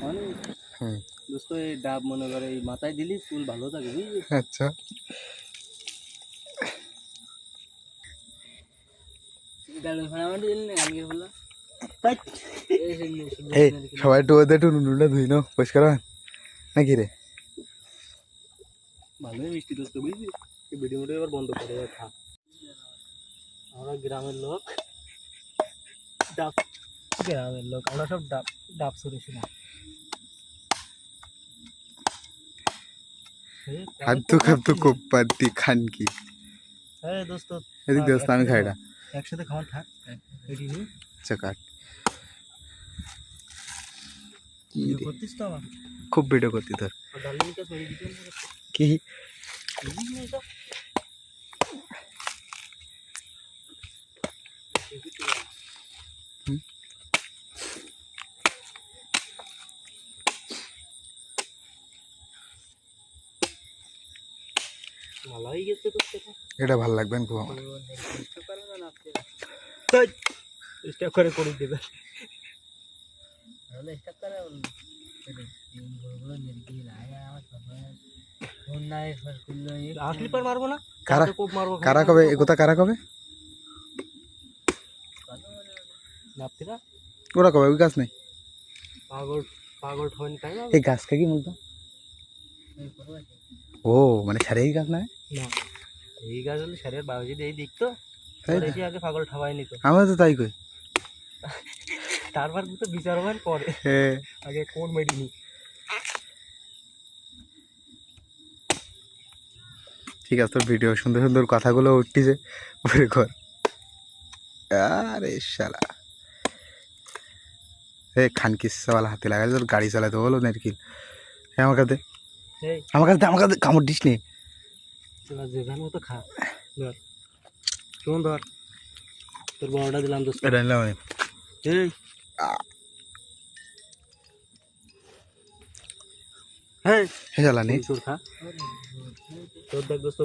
মানে দোস্ত এই ডাব মনে করে এই মাথায় দিলি চুল ভালো থাকে বুঝলি। আচ্ছা এই সবাই একটু ওদের একটু নুনটা ধুই নাও পরিষ্কার হয় নাকি রে? ভালোই মিষ্টি দোস্ত বুঝলি। এই ভিডিও মোডিও এবার বন্ধ করে এবার খা। আমরা গ্রামের লোক, ডাব গ্রামের লোক আমরা সব ডাব ডাব সরেছি না। খাদ্য খাদ্য কোপাতি খান কি হ্যাঁ দোস্ত এদিক দোস্ত আমি খাই না একসাথে খাওয়ান থাক এটি নি আচ্ছা কাট কি রে? করতিস তো আমার খুব ভিডিও করতি তোর ডালিমিটা সরিয়ে দিতে কি মালাই গেছে তো এটা ভালো লাগবে না খুব আমার স্টেপ করে করে দেবে তাহলে স্টেপ করে আসলি পার মারবো না কারা কোপ মারবো কারা কবে এ কথা কারা কবে নাপতিরা ওরা কবে ওই গাছ নেই পাগল পাগল ঠন তাই না এই গাছকে কি বলতো ও মানে সারে এই গাছ না না এই গাছ হলে শরীর বাবু যদি এই দেখতো তাই তাহলে আগে পাগল ঠাবাই নিত আমরা তো তাই কই তারপর তো বিচার হবার পরে হ্যাঁ আগে কোন মেডিনি ঠিক আছে তোর ভিডিও সুন্দর সুন্দর কথাগুলো উঠতিছে পরে কর আরে শালা এ খান কিসাওয়ালা হাতে লাগাই তোর গাড়ি চালাতে বলো নারকিল আমার কাছে এই আমার কাছে কামড় দিস নি তোরা যেখান মতো খা ধর শোন ধর তোর বড়টা দিলাম দোস্ত এটা নিলাম আমি এই হ্যাঁ হে শালা নি তোর খা তোর দেখ দোস্ত